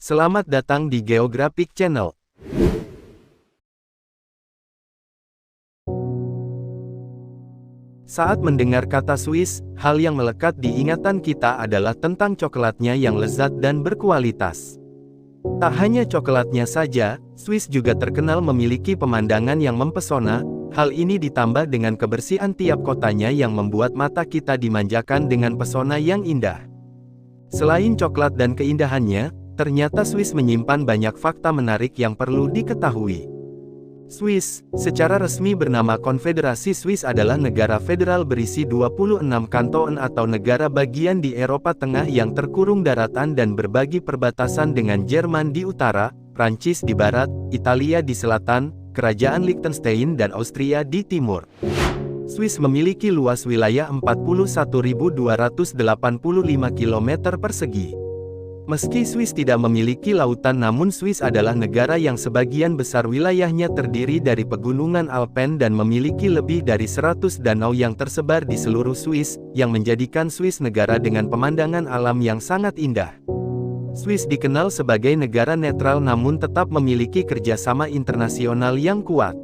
Selamat datang di Geographic Channel. Saat mendengar kata Swiss, hal yang melekat di ingatan kita adalah tentang coklatnya yang lezat dan berkualitas. Tak hanya coklatnya saja, Swiss juga terkenal memiliki pemandangan yang mempesona. Hal ini ditambah dengan kebersihan tiap kotanya yang membuat mata kita dimanjakan dengan pesona yang indah. Selain coklat dan keindahannya, ternyata Swiss menyimpan banyak fakta menarik yang perlu diketahui. Swiss, secara resmi bernama Konfederasi Swiss adalah negara federal berisi 26 kanton atau negara bagian di Eropa Tengah yang terkurung daratan dan berbagi perbatasan dengan Jerman di utara, Prancis di barat, Italia di selatan, Kerajaan Liechtenstein dan Austria di timur. Swiss memiliki luas wilayah 41.285 km persegi. Meski Swiss tidak memiliki lautan, namun Swiss adalah negara yang sebagian besar wilayahnya terdiri dari pegunungan Alpen dan memiliki lebih dari 100 danau yang tersebar di seluruh Swiss, yang menjadikan Swiss negara dengan pemandangan alam yang sangat indah. Swiss dikenal sebagai negara netral namun tetap memiliki kerjasama internasional yang kuat.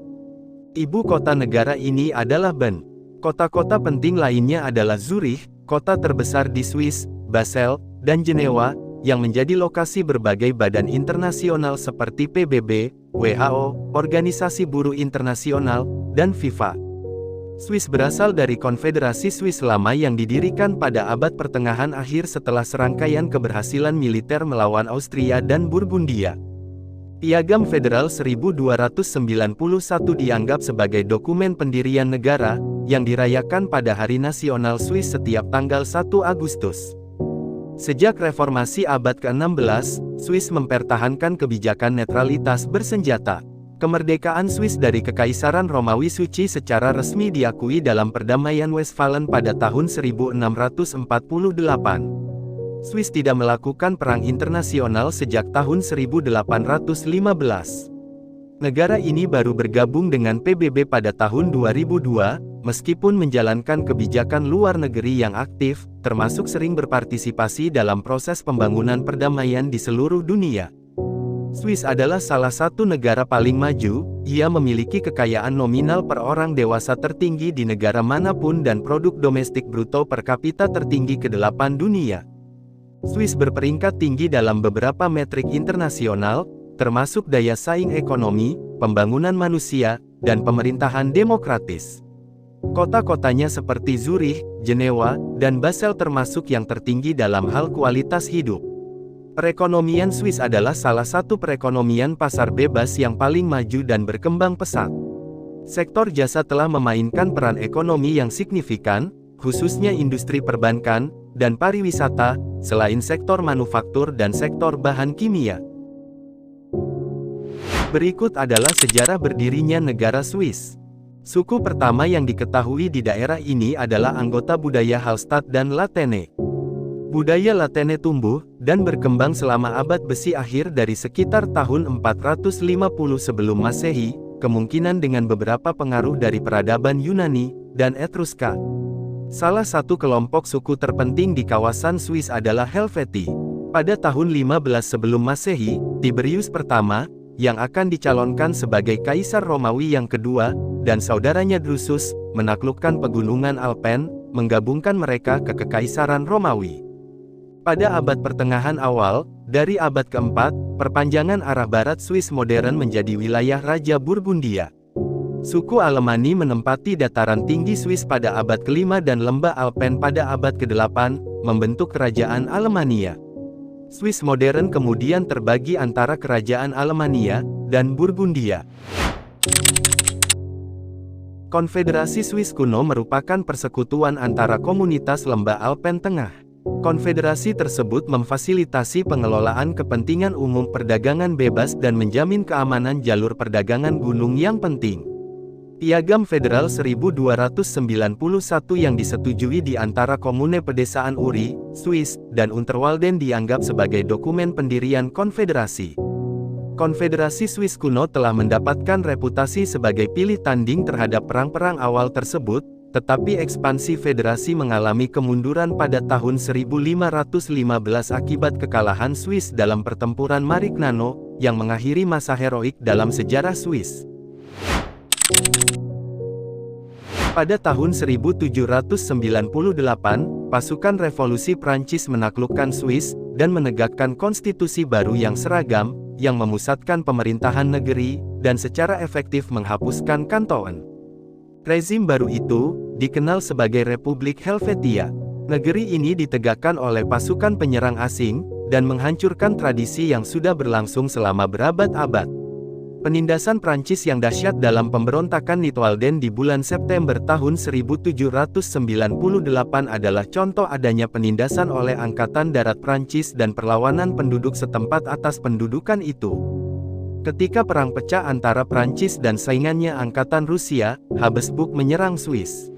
Ibu kota negara ini adalah Bern. Kota-kota penting lainnya adalah Zurich, kota terbesar di Swiss, Basel, dan Jenewa, yang menjadi lokasi berbagai badan internasional seperti PBB, WHO, Organisasi Buruh Internasional, dan FIFA. Swiss berasal dari Konfederasi Swiss lama yang didirikan pada abad pertengahan akhir setelah serangkaian keberhasilan militer melawan Austria dan Burgundia. Piagam Federal 1291 dianggap sebagai dokumen pendirian negara, yang dirayakan pada Hari Nasional Swiss setiap tanggal 1 Agustus. Sejak reformasi abad ke-16, Swiss mempertahankan kebijakan netralitas bersenjata. Kemerdekaan Swiss dari Kekaisaran Romawi Suci secara resmi diakui dalam Perdamaian Westphalen pada tahun 1648. Swiss tidak melakukan perang internasional sejak tahun 1815. Negara ini baru bergabung dengan PBB pada tahun 2002, meskipun menjalankan kebijakan luar negeri yang aktif, termasuk sering berpartisipasi dalam proses pembangunan perdamaian di seluruh dunia. Swiss adalah salah satu negara paling maju, ia memiliki kekayaan nominal per orang dewasa tertinggi di negara manapun dan produk domestik bruto per kapita tertinggi ke-8 dunia. Swiss berperingkat tinggi dalam beberapa metrik internasional, termasuk daya saing ekonomi, pembangunan manusia, dan pemerintahan demokratis. Kota-kotanya seperti Zurich, Jenewa, dan Basel termasuk yang tertinggi dalam hal kualitas hidup. Perekonomian Swiss adalah salah satu perekonomian pasar bebas yang paling maju dan berkembang pesat. Sektor jasa telah memainkan peran ekonomi yang signifikan, khususnya industri perbankan, dan pariwisata, selain sektor manufaktur dan sektor bahan kimia. Berikut adalah sejarah berdirinya negara Swiss. Suku pertama yang diketahui di daerah ini adalah anggota budaya Hallstatt dan Latene. Budaya Latene tumbuh dan berkembang selama abad besi akhir dari sekitar tahun 450 sebelum Masehi, kemungkinan dengan beberapa pengaruh dari peradaban Yunani dan Etruska. Salah satu kelompok suku terpenting di kawasan Swiss adalah Helvetii. Pada tahun 15 sebelum Masehi, Tiberius pertama, yang akan dicalonkan sebagai Kaisar Romawi yang kedua, dan saudaranya Drusus, menaklukkan pegunungan Alpen, menggabungkan mereka ke Kekaisaran Romawi. Pada abad pertengahan awal, dari abad keempat, perpanjangan arah barat Swiss modern menjadi wilayah Raja Burgundia. Suku Alemani menempati dataran tinggi Swiss pada abad ke-5 dan lembah Alpen pada abad ke-8, membentuk Kerajaan Alemania. Swiss modern kemudian terbagi antara Kerajaan Alemania dan Burgundia. Konfederasi Swiss kuno merupakan persekutuan antara komunitas lembah Alpen Tengah. Konfederasi tersebut memfasilitasi pengelolaan kepentingan umum perdagangan bebas dan menjamin keamanan jalur perdagangan gunung yang penting. Piagam Federal 1291 yang disetujui di antara Komune Pedesaan Uri, Swiss, dan Unterwalden dianggap sebagai dokumen pendirian konfederasi. Konfederasi Swiss kuno telah mendapatkan reputasi sebagai pilih tanding terhadap perang-perang awal tersebut, Tetapi ekspansi federasi mengalami kemunduran pada tahun 1515 akibat kekalahan Swiss dalam pertempuran Marignano, yang mengakhiri masa heroik dalam sejarah Swiss. Pada tahun 1798, pasukan revolusi Prancis menaklukkan Swiss, dan menegakkan konstitusi baru yang seragam, yang memusatkan pemerintahan negeri, dan secara efektif menghapuskan kanton. Rezim baru itu, dikenal sebagai Republik Helvetia. Negeri ini ditegakkan oleh pasukan penyerang asing, dan menghancurkan tradisi yang sudah berlangsung selama berabad-abad. Penindasan Prancis yang dahsyat dalam pemberontakan Nidwalden di bulan September tahun 1798 adalah contoh adanya penindasan oleh Angkatan Darat Prancis dan perlawanan penduduk setempat atas pendudukan itu. Ketika perang pecah antara Prancis dan saingannya Angkatan Rusia, Habsburg menyerang Swiss.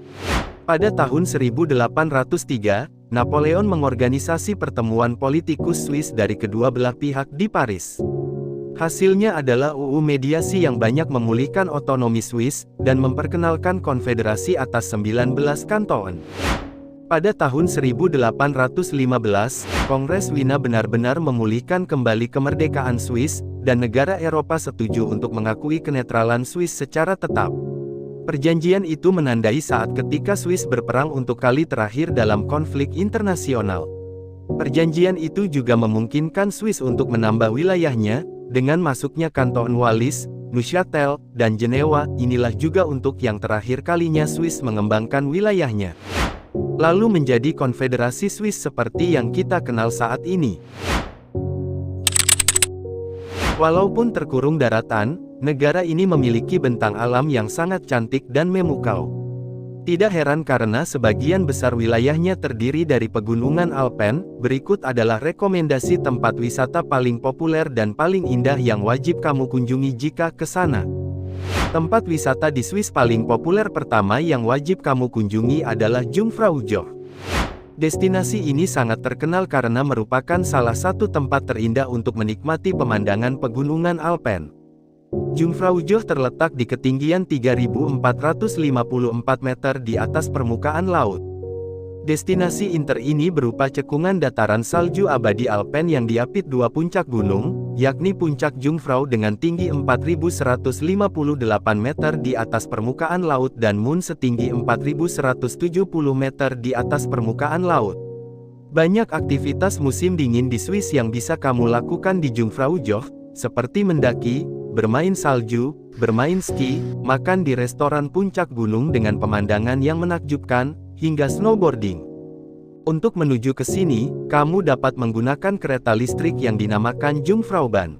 Pada tahun 1803, Napoleon mengorganisasi pertemuan politikus Swiss dari kedua belah pihak di Paris. Hasilnya adalah UU mediasi yang banyak memulihkan otonomi Swiss, dan memperkenalkan konfederasi atas 19 kanton. Pada tahun 1815, Kongres Wina benar-benar memulihkan kembali kemerdekaan Swiss, dan negara Eropa setuju untuk mengakui kenetralan Swiss secara tetap. Perjanjian itu menandai saat ketika Swiss berperang untuk kali terakhir dalam konflik internasional. Perjanjian itu juga memungkinkan Swiss untuk menambah wilayahnya, dengan masuknya kanton Wallis, Neuchâtel, dan Jenewa. Inilah juga untuk yang terakhir kalinya Swiss mengembangkan wilayahnya, lalu menjadi konfederasi Swiss seperti yang kita kenal saat ini. Walaupun terkurung daratan, negara ini memiliki bentang alam yang sangat cantik dan memukau. Tidak heran karena sebagian besar wilayahnya terdiri dari pegunungan Alpen. Berikut adalah rekomendasi tempat wisata paling populer dan paling indah yang wajib kamu kunjungi jika ke sana. Tempat wisata di Swiss paling populer pertama yang wajib kamu kunjungi adalah Jungfrau Joch. Destinasi ini sangat terkenal karena merupakan salah satu tempat terindah untuk menikmati pemandangan pegunungan Alpen. Jungfrau Joch terletak di ketinggian 3.454 meter di atas permukaan laut. Destinasi inter ini berupa cekungan dataran salju abadi Alpen yang diapit dua puncak gunung, yakni puncak Jungfrau dengan tinggi 4.158 meter di atas permukaan laut dan Mun setinggi 4.170 meter di atas permukaan laut. Banyak aktivitas musim dingin di Swiss yang bisa kamu lakukan di Jungfrau Joch, seperti mendaki, bermain salju, bermain ski, makan di restoran puncak gunung dengan pemandangan yang menakjubkan, hingga snowboarding. Untuk menuju ke sini, kamu dapat menggunakan kereta listrik yang dinamakan Jungfraubahn.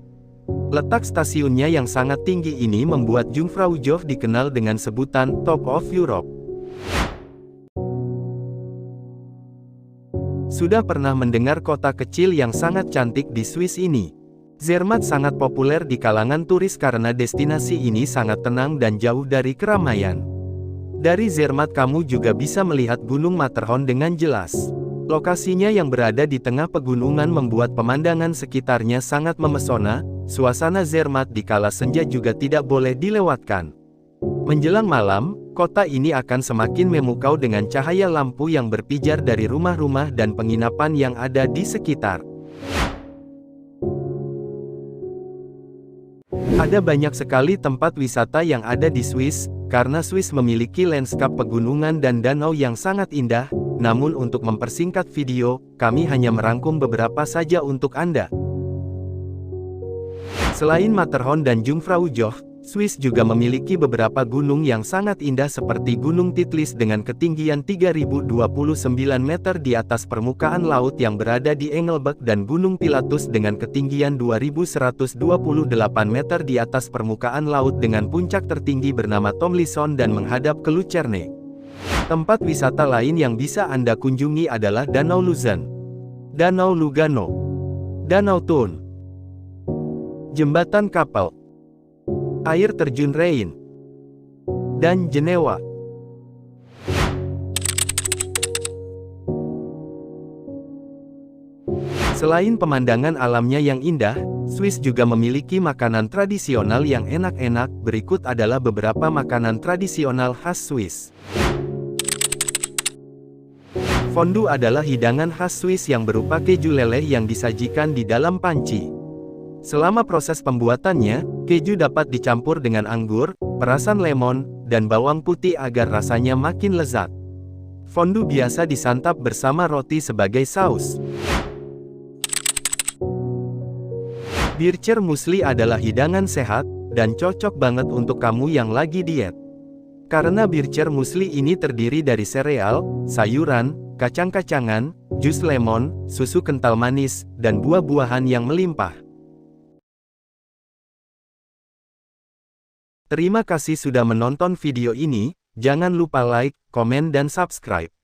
Letak stasiunnya yang sangat tinggi ini membuat Jungfrau Joch dikenal dengan sebutan Top of Europe. Sudah pernah mendengar kota kecil yang sangat cantik di Swiss ini? Zermatt sangat populer di kalangan turis karena destinasi ini sangat tenang dan jauh dari keramaian. Dari Zermatt kamu juga bisa melihat Gunung Matterhorn dengan jelas. Lokasinya yang berada di tengah pegunungan membuat pemandangan sekitarnya sangat memesona. Suasana Zermatt di kala senja juga tidak boleh dilewatkan. Menjelang malam, kota ini akan semakin memukau dengan cahaya lampu yang berpijar dari rumah-rumah dan penginapan yang ada di sekitar. Ada banyak sekali tempat wisata yang ada di Swiss, karena Swiss memiliki lanskap pegunungan dan danau yang sangat indah. Namun untuk mempersingkat video, kami hanya merangkum beberapa saja untuk Anda. Selain Matterhorn dan Jungfrau Joch, Swiss juga memiliki beberapa gunung yang sangat indah seperti Gunung Titlis dengan ketinggian 3029 meter di atas permukaan laut yang berada di Engelberg dan Gunung Pilatus dengan ketinggian 2128 meter di atas permukaan laut dengan puncak tertinggi bernama Tomlinson dan menghadap ke Lucerne. Tempat wisata lain yang bisa Anda kunjungi adalah Danau Luzern, Danau Lugano, Danau Thun, Jembatan Kapel, air terjun Rhein, dan Jenewa. Selain pemandangan alamnya yang indah, Swiss juga memiliki makanan tradisional yang enak-enak. Berikut adalah beberapa makanan tradisional khas Swiss. Fondue adalah hidangan khas Swiss yang berupa keju leleh yang disajikan di dalam panci. Selama proses pembuatannya, keju dapat dicampur dengan anggur, perasan lemon, dan bawang putih agar rasanya makin lezat. Fondue biasa disantap bersama roti sebagai saus. Bircher muesli adalah hidangan sehat, dan cocok banget untuk kamu yang lagi diet. Karena Bircher muesli ini terdiri dari sereal, sayuran, kacang-kacangan, jus lemon, susu kental manis, dan buah-buahan yang melimpah. Terima kasih sudah menonton video ini, jangan lupa like, komen dan subscribe.